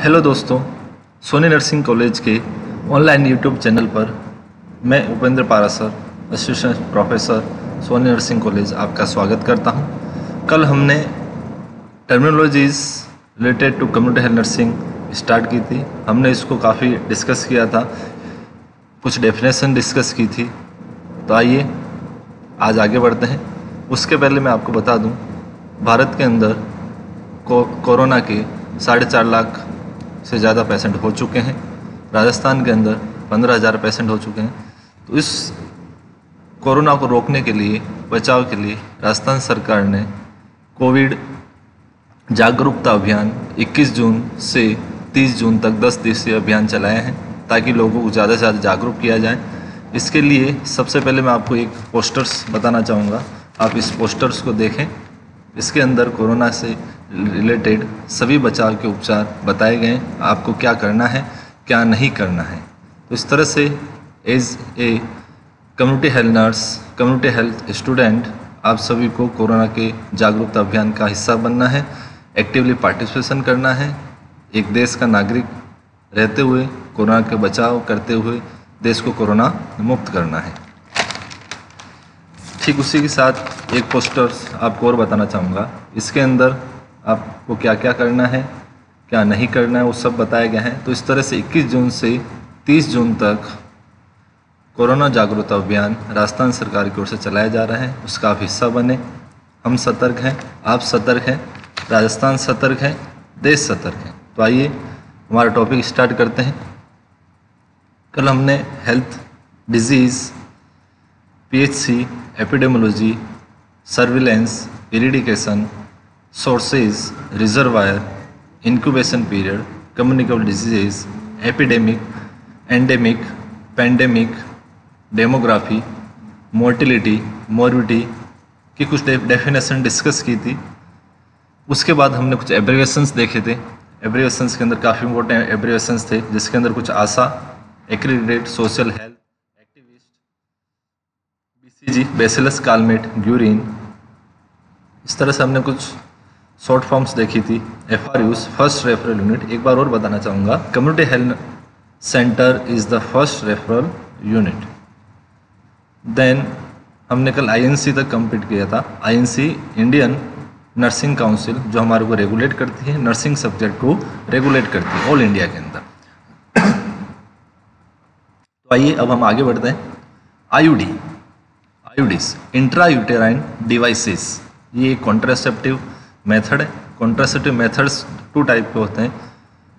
Hello दोस्तों, Soni nursing college के online YouTube channel पर मैं Upendra Parashar, assistant professor, Soni nursing college, आपका स्वागत करता हूं। कल हमने terminologies related to community health nursing start की थी। हमने इसको काफ़ी डिस्कस किया था, कुछ डेफिनेशन डिस्कस की थी। तो आइए आज आगे बढ़ते हैं। उसके पहले मैं आपको बता दूं, भारत के अंदर कोरोना के 4.5 लाख से ज़्यादा पेशेंट हो चुके हैं। राजस्थान के अंदर 15,000 पेशेंट हो चुके हैं। तो इस कोरोना को रोकने के लिए, बचाव के लिए राजस्थान सरकार ने कोविड जागरूकता अभियान 21 जून से 30 जून तक 10 दिवसीय अभियान चलाए हैं, ताकि लोगों को ज़्यादा से ज़्यादा जागरूक किया जाए। इसके लिए सबसे पहले मैं आपको एक पोस्टर्स बताना चाहूँगा। आप इस पोस्टर्स को देखें। इसके अंदर कोरोना से रिलेटेड सभी बचाव के उपचार बताए गए, आपको क्या करना है, क्या नहीं करना है। तो इस तरह से as a community health nurse, community health student, आप सभी को कोरोना के जागरूकता अभियान का हिस्सा बनना है, एक्टिवली पार्टिसिपेशन करना है। एक देश का नागरिक रहते हुए कोरोना के बचाव करते हुए देश को कोरोना मुक्त करना है। ठीक उसी के साथ एक पोस्टर आपको और बताना चाहूँगा। इसके अंदर आपको क्या क्या करना है, क्या नहीं करना है, वो सब बताया गया है। तो इस तरह से 21 जून से 30 जून तक कोरोना जागरूकता अभियान राजस्थान सरकार की ओर से चलाया जा रहा है। उसका आप हिस्सा बने। हम सतर्क हैं, आप सतर्क हैं, राजस्थान सतर्क है, देश सतर्क है। तो आइए हमारा टॉपिक स्टार्ट करते हैं। कल हमने health disease, PHC, epidemiology, surveillance, eradication, sources, reservoir, incubation period, communicable diseases, epidemic, endemic, pandemic, demography, mortality, morbidity की कुछ डेफिनेशन डिस्कस की थी। उसके बाद हमने कुछ एब्रिविएशंस देखे थे। एब्रिविएशंस के अंदर काफ़ी इंपॉर्टेंट एब्रिविएशंस थे, जिसके अंदर कुछ ASHA, accredited social health activist, BCG, bacillus Calmette, Guerin. इस तरह से हमने कुछ शॉर्ट फॉर्म्स देखी थी। FRUs, first referral unit. एक बार और बताना चाहूँगा, community health centre is the first referral unit. Then हमने कल INC तक कंप्लीट किया था। INC इंडियन नर्सिंग काउंसिल, जो हमारे को रेगुलेट करती है, नर्सिंग सब्जेक्ट को रेगुलेट करती है ऑल इंडिया के अंदर। तो आइए अब हम आगे बढ़ते हैं। IUDs, इंट्रा यूटेराइन डिवाइसेस, ये कॉन्ट्रासेप्टिव मेथड है। कॉन्ट्रासेप्टिव मेथड्स 2 टाइप के होते हैं,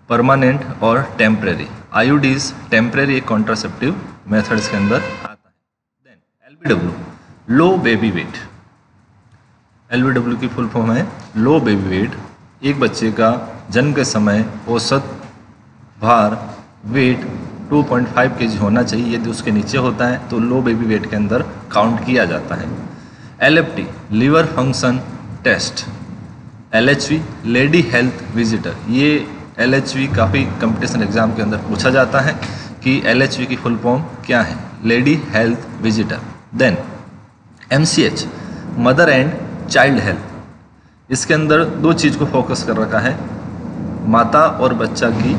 परमानेंट और temporary. IUDs temporary contraceptive methods के अंदर आता है। देन LBW, लो बेबी वेट। LBW की फुल फॉर्म है लो बेबी वेट। एक बच्चे का जन्म के समय औसत भार वेट 2.5 kg होना चाहिए। यदि उसके नीचे होता है तो लो बेबी वेट के अंदर काउंट किया जाता है। LFT, liver function test. LHV, lady health visitor. ये LHV काफ़ी कंपटीशन एग्जाम के अंदर पूछा जाता है कि LHV की फुल फॉर्म क्या है, lady health visitor. Then MCH, mother and child health. इसके अंदर 2 चीज़ को फोकस कर रखा है, माता और बच्चा की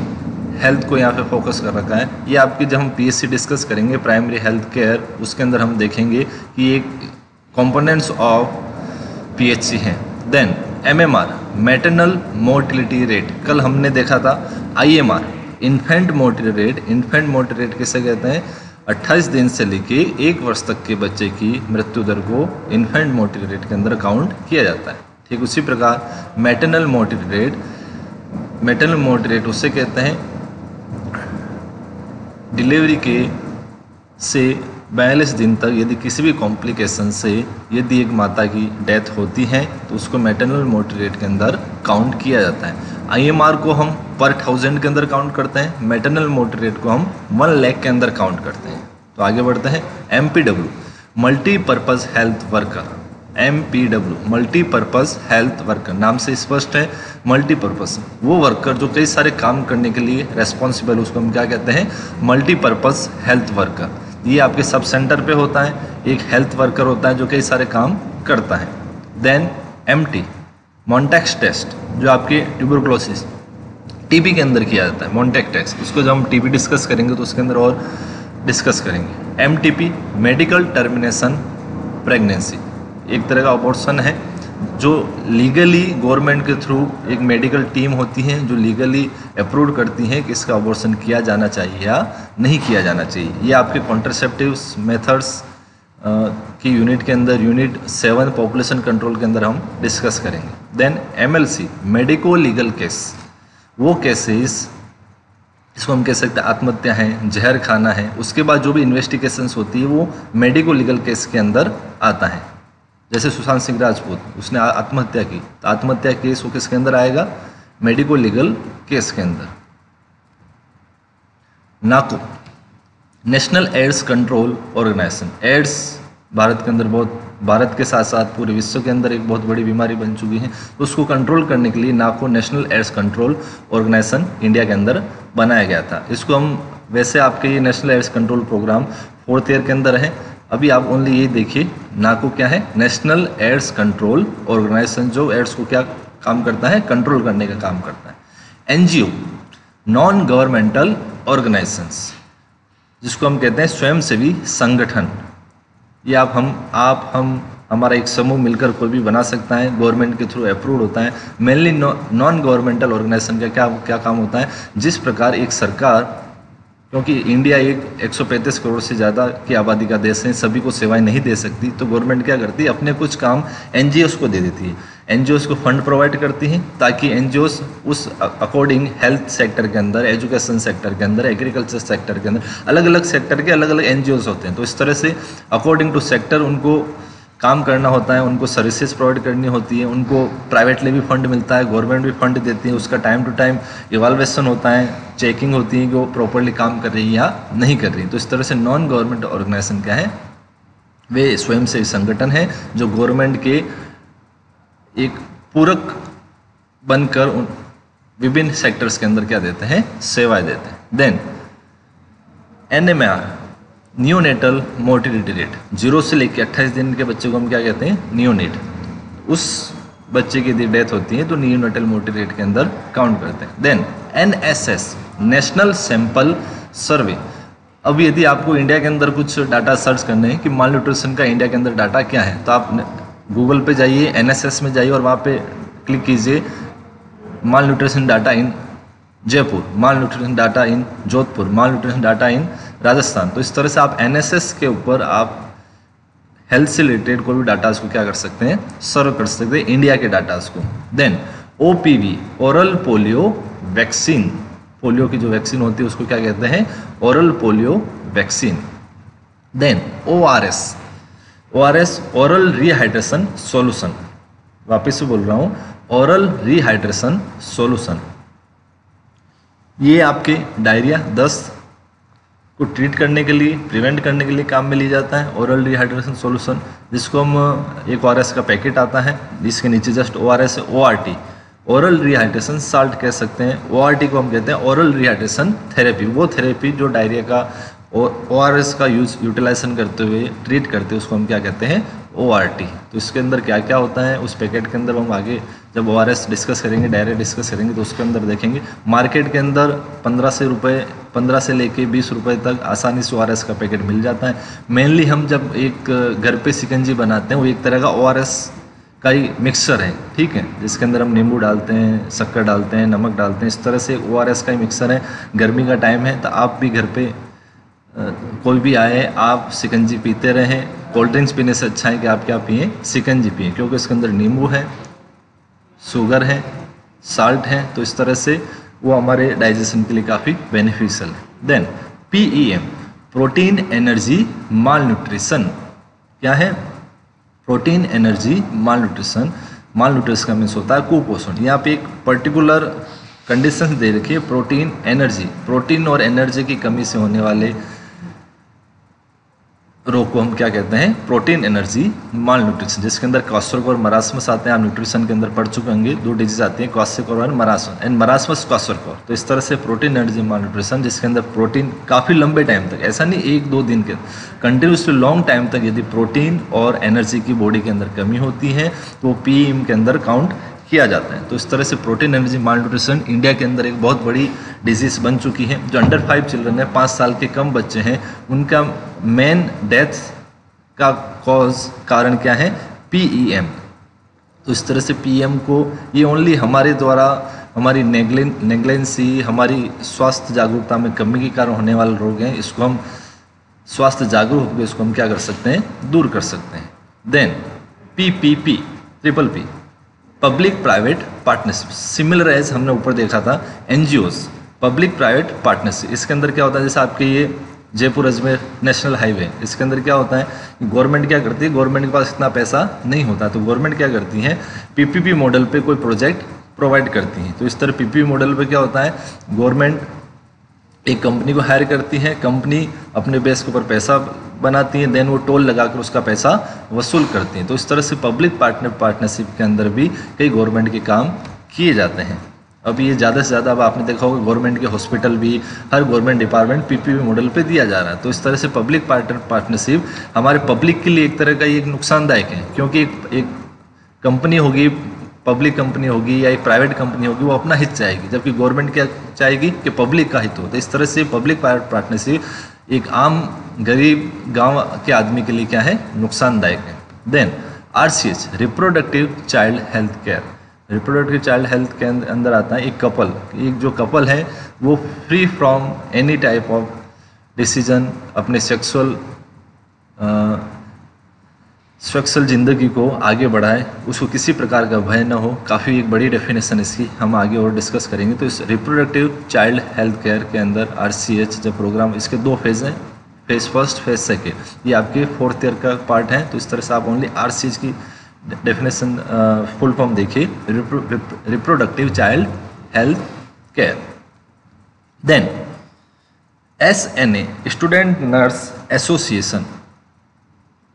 हेल्थ को यहाँ पे फोकस कर रखा है। ये आपकी जब हम PHC डिस्कस करेंगे, प्राइमरी हेल्थ केयर, उसके अंदर हम देखेंगे कि एक कंपोनेंट्स ऑफ PHC हैं। Then MMR, maternal mortality rate. कल हमने देखा था IMR, infant mortality rate. Infant mortality rate किसे कहते हैं? 28 दिन से लेके 1 वर्ष तक के बच्चे की मृत्यु दर को इन्फेंट मोर्टिलिटी रेट के अंदर काउंट किया जाता है। ठीक उसी प्रकार maternal mortality rate, maternal mortality rate उसे कहते हैं डिलीवरी के से 42 दिन तक यदि किसी भी कॉम्प्लिकेशन से यदि एक माता की डेथ होती है तो उसको मैटरनल मोर्टिलिटी रेट के अंदर काउंट किया जाता है। IMR को हम पर 1000 के अंदर काउंट करते हैं, मैटरनल मोर्टिलिटी रेट को हम 1 लाख के अंदर काउंट करते हैं। तो आगे बढ़ते हैं। MPW, multipurpose health worker. MPW, multipurpose health worker, नाम से स्पष्ट है, मल्टीपर्पज़। वो वर्कर जो कई सारे काम करने के लिए रेस्पॉन्सिबल, उसको हम क्या कहते हैं? Multipurpose health worker. ये आपके सब सेंटर पे होता है, एक हेल्थ वर्कर होता है जो कई सारे काम करता है। देन MT, मॉन्टेक्स टेस्ट, जो आपके ट्यूबरकुलोसिस टीबी के अंदर किया जाता है मॉन्टेक टेस्ट। उसको जब हम टीबी डिस्कस करेंगे तो उसके अंदर और डिस्कस करेंगे। एमटीपी मेडिकल टर्मिनेशन प्रेगनेंसी एक तरह का अबॉर्शन है जो लीगली गवर्नमेंट के थ्रू एक मेडिकल टीम होती है जो लीगली अप्रूव करती हैं कि इसका अबॉर्शन किया जाना चाहिए या नहीं किया जाना चाहिए। ये आपके कॉन्ट्रासेप्टिव्स मेथड्स की यूनिट के अंदर यूनिट 7 पॉपुलेशन कंट्रोल के अंदर हम डिस्कस करेंगे। Then MLC medico legal case, वो केसेस इसको हम कह सकते हैं आत्महत्या है, जहर खाना है, उसके बाद जो भी इन्वेस्टिगेशंस होती है वो मेडिको लीगल केस के अंदर आता है। जैसे सुशांत सिंह राजपूत उसने आत्महत्या की तो आत्महत्या केस वो किसके अंदर आएगा? मेडिको लीगल केस के अंदर। NACO national AIDS control organisation, AIDS Bharat के अंदर भारत के साथ साथ पूरे विश्व के अंदर एक बहुत बड़ी बीमारी बन चुकी है, तो उसको कंट्रोल करने के लिए NACO national AIDS control organisation India के अंदर बनाया गया था। इसको हम वैसे आपके ये national AIDS control programme 4th year के अंदर है। अभी आप ओनली ये देखिए नाको क्या है? नेशनल एड्स कंट्रोल ऑर्गेनाइजेशन, जो एड्स को क्या काम करता है? कंट्रोल करने का काम करता है। एनजीओ नॉन गवर्नमेंटल ऑर्गेनाइजेशंस, जिसको हम कहते हैं स्वयंसेवी संगठन। ये हम हमारा एक समूह मिलकर कोई भी बना सकता है, गवर्नमेंट के थ्रू अप्रूव होता है। मेनली नॉन गवर्नमेंटल ऑर्गेनाइजेशन का क्या काम होता है? जिस प्रकार एक सरकार, क्योंकि इंडिया एक 135 करोड़ से ज़्यादा की आबादी का देश है, सभी को सेवाएं नहीं दे सकती, तो गवर्नमेंट क्या करती है? अपने कुछ काम एनजीओस को दे देती है। एनजीओस को फंड प्रोवाइड करती हैं ताकि एनजीओस उस अकॉर्डिंग हेल्थ सेक्टर के अंदर, एजुकेशन सेक्टर के अंदर, एग्रीकल्चर सेक्टर के अंदर, अलग अलग सेक्टर के अलग अलग एनजीओस होते हैं। तो इस तरह से अकॉर्डिंग टू सेक्टर उनको काम करना होता है, उनको सर्विसेज प्रोवाइड करनी होती है, उनको प्राइवेटली भी फंड मिलता है, गवर्नमेंट भी फंड देती है, उसका टाइम टू टाइम इवाल्वेशन होता है, चेकिंग होती है कि वो प्रॉपरली काम कर रही है या नहीं कर रही। तो इस तरह से नॉन गवर्नमेंट ऑर्गेनाइजेशन क्या है? वे स्वयंसेवी संगठन है जो गवर्नमेंट के एक पूरक बनकर विभिन्न सेक्टर्स के अंदर क्या देते हैं? सेवाएं देते हैं। Then NMR neonatal mortality rate, 0 से लेकर 28 दिन के बच्चे को हम क्या कहते हैं? नियोनेट। उस बच्चे की यदि डेथ होती है तो नियोनेटल मोर्टिलिटी रेट के अंदर काउंट करते हैं। Then NSS national sample survey. अब यदि आपको इंडिया के अंदर कुछ डाटा सर्च करने हैं कि माल न्यूट्रिशन का इंडिया के अंदर डाटा क्या है, तो आप गूगल पे जाइए, एनएसएस में जाइए और वहाँ पे क्लिक कीजिए malnutrition data in Jaipur, malnutrition data in Jodhpur, malnutrition data in Rajasthan. तो इस तरह से आप एनएसएस के ऊपर आप हेल्थ से रिलेटेड कोई भी डाटाज को क्या कर सकते हैं? सर्व कर सकते हैं इंडिया के डाटाज को। Then OPV oral polio vaccine, polio की जो वैक्सीन होती है उसको क्या कहते हैं? Oral polio vaccine. Then ORS oral rehydration solution, वापस से बोल रहा हूँ, ओरल रिहाइड्रेशन सॉल्यूशन। ये आपके डायरिया, दस्त को ट्रीट करने के लिए, प्रिवेंट करने के लिए काम में लिया जाता है ओरल रिहाइड्रेशन सॉल्यूशन, जिसको हम एक ओआरएस का पैकेट आता है जिसके नीचे जस्ट ओआरएस है, ओआरटी ओरल रिहाइड्रेशन साल्ट कह सकते हैं। ओआरटी को हम कहते हैं ओरल रिहाइड्रेशन थेरेपी, वो थेरेपी जो डायरिया का ओआरएस का यूटिलाइजेशन करते हुए ट्रीट करते हैं उसको हम क्या कहते हैं? ओआरटी। तो इसके अंदर क्या क्या होता है उस पैकेट के अंदर हम आगे जब ओआरएस डिस्कस करेंगे, डायरेक्ट डिस्कस करेंगे, तो उसके अंदर देखेंगे। मार्केट के अंदर 15 से लेके 20 रुपये तक आसानी से ओआरएस का पैकेट मिल जाता है। मेनली हम जब एक घर पे शिकंजी बनाते हैं वो एक तरह का ओआरएस का ही मिक्सचर है, ठीक है, जिसके अंदर हम नींबू डालते हैं, शक्कर डालते हैं, नमक डालते हैं, इस तरह से ओआरएस का ही मिक्सचर है। गर्मी का टाइम है तो आप भी घर पे कोई भी आए आप शिकंजी पीते रहें। कोल्ड ड्रिंक्स पीने से अच्छा है कि आप क्या पिएं? शिकंजी पिएं, क्योंकि इसके अंदर नींबू है, शुगर है, साल्ट है, तो इस तरह से वो हमारे डाइजेशन के लिए काफ़ी बेनिफिशियल है। देन पीईएम प्रोटीन एनर्जी माल न्यूट्रिशन क्या है? प्रोटीन एनर्जी माल न्यूट्रिशन। माल न्यूट्रिशन का मीन्स होता है कुपोषण। यहाँ पे एक पर्टिकुलर कंडीशन दे रखी है, प्रोटीन एनर्जी, प्रोटीन और एनर्जी की कमी से होने वाले रोग को हम क्या कहते हैं? प्रोटीन एनर्जी माल न्यूट्रिशन, जिसके अंदर क्वाशरक और मरासमस आते हैं। आप न्यूट्रिशन के अंदर पढ़ चुके होंगे, 2 डिजीज आती हैं, क्वाशरक और मरासमस, एंड मरासमस क्वाशरक। तो इस तरह से प्रोटीन एनर्जी माल न्यूट्रिशन, जिसके अंदर प्रोटीन काफ़ी लंबे टाइम तक, ऐसा नहीं 1-2 दिन के, कंटिन्यूसली लॉन्ग टाइम तक यदि प्रोटीन और एनर्जी की बॉडी के अंदर कमी होती है तो पीईएम के अंदर काउंट किया जाता है। तो इस तरह से प्रोटीन एनर्जी माल न्यूट्रिशन इंडिया के अंदर एक बहुत बड़ी डिजीज बन चुकी है। जो अंडर 5 चिल्ड्रन है, 5 साल के कम बच्चे हैं, उनका मेन डेथ का कारण क्या है? PEM। तो इस तरह से PM को ये ओनली हमारे द्वारा हमारी नेग्लेंसी, हमारी स्वास्थ्य जागरूकता में कमी के कारण होने वाले रोग हैं। इसको हम स्वास्थ्य जागरूक होकर इसको हम क्या कर सकते हैं? दूर कर सकते हैं। Then PPP, triple P, public private partnership, similar as हमने ऊपर देखा था NGOs, पब्लिक प्राइवेट पार्टनरशिप। इसके अंदर क्या होता है? जैसे आपके ये जयपुर अजमेर नेशनल हाईवे, इसके अंदर क्या होता है? गवर्नमेंट क्या करती है? गवर्नमेंट के पास इतना पैसा नहीं होता, तो गवर्नमेंट क्या करती है? PPP मॉडल पे कोई प्रोजेक्ट प्रोवाइड करती है। तो इस तरह PPP मॉडल पे क्या होता है? गवर्नमेंट एक कंपनी को हायर करती है, कंपनी अपने बेस के ऊपर पैसा बनाती है, देन वो टोल लगाकर उसका पैसा वसूल करती है। तो इस तरह से पब्लिक पार्टनरशिप के अंदर भी कई गवर्नमेंट के काम किए जाते हैं। अब ये ज़्यादा से ज़्यादा, अब आपने देखा होगा गवर्नमेंट के हॉस्पिटल भी, हर गवर्नमेंट डिपार्टमेंट PPP मॉडल पे दिया जा रहा है। तो इस तरह से पब्लिक पार्टनरशिप हमारे पब्लिक के लिए एक तरह का ये नुकसानदायक है, क्योंकि एक कंपनी होगी, पब्लिक कंपनी होगी या एक प्राइवेट कंपनी होगी, वो अपना हित चाहेगी, जबकि गवर्नमेंट क्या चाहेगी कि पब्लिक का हित हो। तो इस तरह से पब्लिक पार्टनरशिप एक आम गरीब गांव के आदमी के लिए क्या है? नुकसानदायक है। Then RCH, reproductive child health care. Reproductive child health के अंदर आता है एक जो कपल है वो free from any type of decision, अपने सेक्सुअल ज़िंदगी को आगे बढ़ाए, उसको किसी प्रकार का भय न हो। काफ़ी एक बड़ी डेफिनेशन इसकी हम आगे और डिस्कस करेंगे। तो इस रिप्रोडक्टिव चाइल्ड हेल्थ केयर के अंदर RCH जब प्रोग्राम, इसके 2 फेज़ हैं, फेज़ फर्स्ट, फेज़ सेकेंड, ये आपके 4th ईयर का पार्ट है। तो इस तरह से आप ओनली RCH की डेफिनेशन फुल फॉर्म देखिए, reproductive child health care. Then SNA, student nurse association.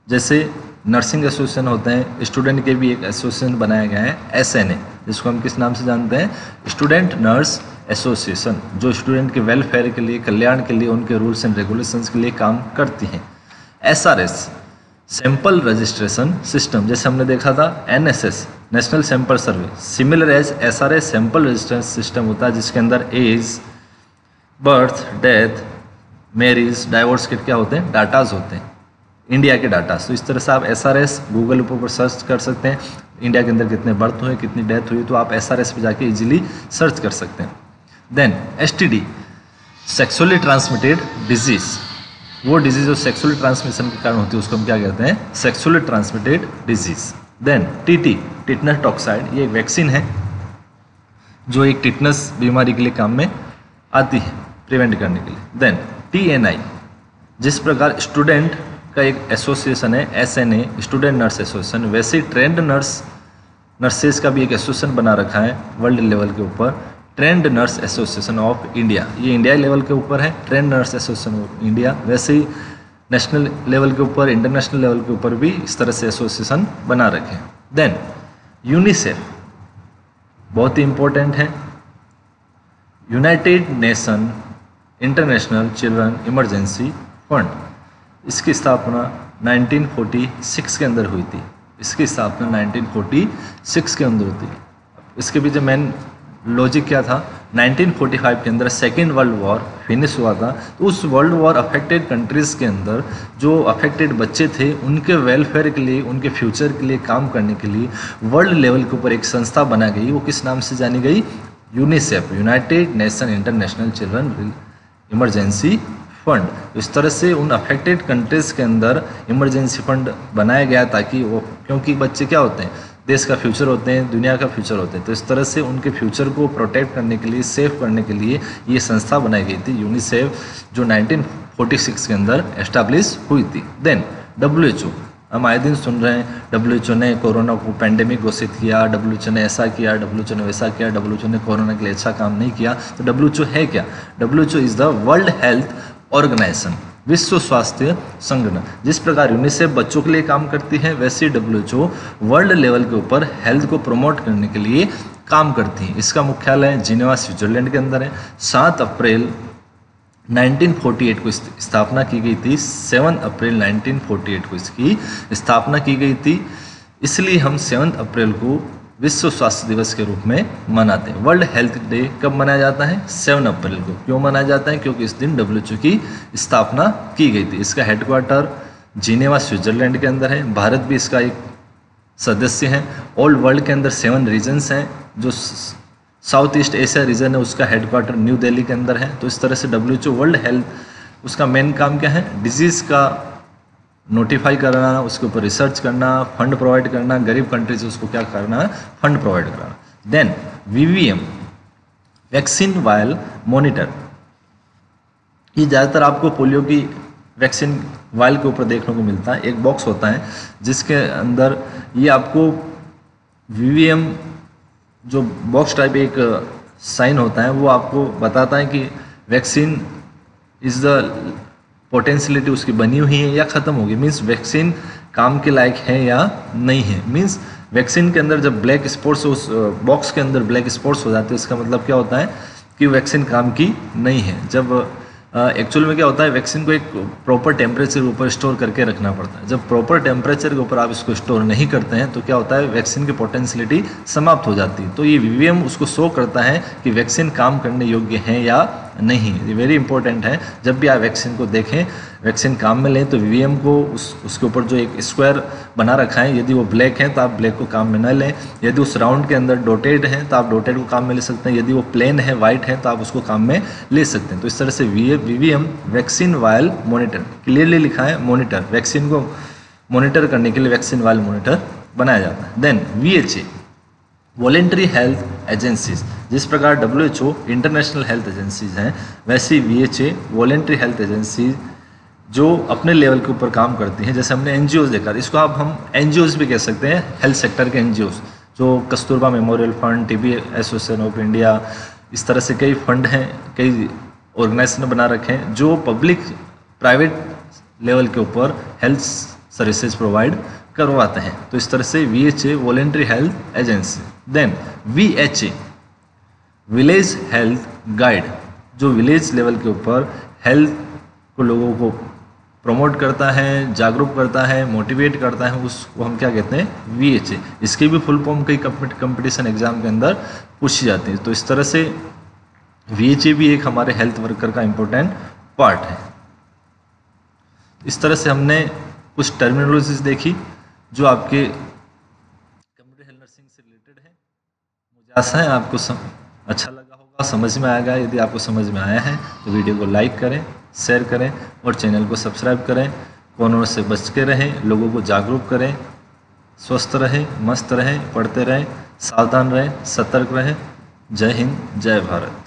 जैसे नर्सिंग एसोसिएशन होते हैं, स्टूडेंट के भी एक एसोसिएशन बनाया गया है SNA, जिसको हम किस नाम से जानते हैं? स्टूडेंट नर्स एसोसिएशन, जो स्टूडेंट के वेलफेयर के लिए, कल्याण के लिए, उनके रूल्स एंड रेगुलेशंस के लिए काम करती हैं। SRS, सैंपल रजिस्ट्रेशन सिस्टम, जैसे हमने देखा था NSS, national sample survey, similar as SRS sample registration system होता है, जिसके अंदर age, birth, death, marriage, divorce के क्या होते हैं? डाटाज होते हैं, इंडिया के डाटा। तो इस तरह से आप SRS गूगल ऊपर सर्च कर सकते हैं, इंडिया के अंदर कितने बर्थ हुए, कितनी डेथ हुई, तो आप SRS पे जाके इजीली सर्च कर सकते हैं। Then STD, sexually transmitted disease, वो डिजीज जो सेक्सुअली ट्रांसमिशन के कारण होती है उसको हम क्या कहते हैं? Sexually transmitted disease. Then TT, tetanus toxoid, ये एक वैक्सीन है जो एक टिटनस बीमारी के लिए काम में आती है, प्रिवेंट करने के लिए। देन TNI, जिस प्रकार स्टूडेंट का एक एसोसिएशन है SNA, स्टूडेंट नर्स एसोसिएशन, वैसे ट्रेंड नर्सेज का भी एक एसोसिएशन बना रखा है वर्ल्ड लेवल के ऊपर, trend nurse association of India. ये इंडिया लेवल के ऊपर है, trend nurse association of India. वैसे ही नेशनल लेवल के ऊपर, इंटरनेशनल लेवल के ऊपर भी इस तरह से एसोसिएशन बना रखे हैं। देन UNICEF, बहुत ही इंपॉर्टेंट है, United nation international children emergency fund. इसकी स्थापना 1946 के अंदर हुई थी। इसकी स्थापना 1946 के अंदर हुई थी। इसके पीछे मेन लॉजिक क्या था? 1945 के अंदर सेकेंड वर्ल्ड वॉर फिनिश हुआ था, तो उस वर्ल्ड वॉर अफेक्टेड कंट्रीज़ के अंदर जो अफेक्टेड बच्चे थे, उनके वेलफेयर के लिए, उनके फ्यूचर के लिए काम करने के लिए वर्ल्ड लेवल के ऊपर एक संस्था बना गई। वो किस नाम से जानी गई? UNICEF, United nation international children emergency fund. इस तरह से उन अफेक्टेड कंट्रीज़ के अंदर इमरजेंसी फंड बनाया गया ताकि वो, क्योंकि बच्चे क्या होते हैं? देश का फ्यूचर होते हैं, दुनिया का फ्यूचर होते हैं। तो इस तरह से उनके फ्यूचर को प्रोटेक्ट करने के लिए, सेव करने के लिए ये संस्था बनाई गई थी यूनिसेफ, जो 1946 के अंदर एस्टैब्लिश हुई थी। देन WHO, हम आए दिन सुन रहे हैं WHO ने कोरोना को पैंडेमिक घोषित किया, WHO ने ऐसा किया, WHO ने वैसा किया, WHO ने कोरोना के लिए अच्छा काम नहीं किया। तो WHO है क्या? WHO is the world health organisation, विश्व स्वास्थ्य संगठन। जिस प्रकार यूनिसेफ बच्चों के लिए काम करती है, वैसे WHO वर्ल्ड लेवल के ऊपर हेल्थ को प्रमोट करने के लिए काम करती है। इसका मुख्यालय जिनेवा स्विट्जरलैंड के अंदर है। 7 अप्रैल 1948 को स्थापना की गई थी। 7 अप्रैल 1948 को इसकी स्थापना की गई थी। इसलिए हम 7 अप्रैल को विश्व स्वास्थ्य दिवस के रूप में मनाते हैं। वर्ल्ड हेल्थ डे कब मनाया जाता है? 7 अप्रैल को। क्यों मनाया जाता है? क्योंकि इस दिन WHO की स्थापना की गई थी। इसका हेडक्वार्टर जिनेवा स्विट्जरलैंड के अंदर है। भारत भी इसका एक सदस्य है। ऑल वर्ल्ड के अंदर 7 रीजन्स हैं। जो साउथ ईस्ट एशिया रीजन है उसका हेडक्वार्टर न्यू दिल्ली के अंदर है। तो इस तरह से WHO वर्ल्ड हेल्थ उसका मेन काम क्या है? डिजीज़ का नोटिफाई करना, उसके ऊपर रिसर्च करना, फंड प्रोवाइड करना, गरीब कंट्री से उसको क्या करना है? फंड प्रोवाइड कराना। Then VVM vaccine vial monitor, ये ज़्यादातर आपको पोलियो की वैक्सीन वायल के ऊपर देखने को मिलता है। एक बॉक्स होता है जिसके अंदर ये आपको VVM जो बॉक्स टाइप एक साइन होता है वो आपको बताता है कि वैक्सीन इज़ द पोटेंशियलिटी उसकी बनी हुई है या ख़त्म होगी, मीन्स वैक्सीन काम के लायक है या नहीं है। मीन्स वैक्सीन के अंदर जब ब्लैक स्पॉट्स उस बॉक्स के अंदर ब्लैक स्पॉट्स हो जाते हैं, इसका मतलब क्या होता है कि वैक्सीन काम की नहीं है। जब एक्चुअल में क्या होता है, वैक्सीन को एक प्रॉपर टेम्परेचर के ऊपर स्टोर करके रखना पड़ता है। जब प्रॉपर टेम्परेचर के ऊपर आप इसको स्टोर नहीं करते हैं तो क्या होता है, वैक्सीन की पोटेंशियलिटी समाप्त हो जाती है। तो ये VVM उसको शो करता है कि वैक्सीन काम करने योग्य है या नहीं। ये वेरी इंपॉर्टेंट है। जब भी आप वैक्सीन को देखें, वैक्सीन काम में लें तो VVM को उसके ऊपर जो एक स्क्वायर बना रखा है, यदि वो ब्लैक है तो आप ब्लैक को काम में न लें। यदि उस राउंड के अंदर डॉटेड है तो आप डॉटेड को काम में ले सकते हैं। यदि वो प्लेन है, वाइट है, तो आप उसको काम में ले सकते हैं। तो इस तरह से VVM vaccine vial monitor, clearly लिखा है मॉनिटर, वैक्सीन को मॉनिटर करने के लिए वैक्सीन वायल मॉनिटर बनाया जाता है। Then VHA voluntary health agencies, जिस प्रकार WHO इंटरनेशनल हेल्थ एजेंसीज हैं, वैसी VHA वॉलेंट्री हेल्थ एजेंसीज जो अपने लेवल के ऊपर काम करती हैं। जैसे हमने NGOs देखा, इसको आप हम NGOs भी कह सकते हैं, हेल्थ सेक्टर के NGOs, जो Kasturba memorial fund, TB association of India, इस तरह से कई फंड हैं, कई ऑर्गेनाइजेशन बना रखे हैं जो पब्लिक प्राइवेट लेवल के ऊपर हेल्थ सर्विसेज प्रोवाइड करवाते हैं। तो इस तरह से VHA voluntary health agency. Then VHA village health guide, जो विलेज लेवल के ऊपर हेल्थ को लोगों को प्रमोट करता है, जागरूक करता है, मोटिवेट करता है, उसको हम क्या कहते हैं? VHA। इसकी भी फुल फॉर्म कई कंपटीशन एग्जाम के अंदर पूछी जाती है। तो इस तरह से VHA भी एक हमारे हेल्थ वर्कर का इम्पोर्टेंट पार्ट है। इस तरह से हमने कुछ टर्मिनोलॉजीज देखी जो आपके कम्युनिटी हेल्थ नर्सिंग से रिलेटेड है। मुझे आशा है आपको अच्छा लगा होगा, समझ में आएगा। यदि आपको समझ में आया है तो वीडियो को लाइक करें, शेयर करें और चैनल को सब्सक्राइब करें। कोरोना से बच के रहें, लोगों को जागरूक करें, स्वस्थ रहें, मस्त रहें, पढ़ते रहें, सावधान रहें, सतर्क रहें। जय हिंद, जय भारत।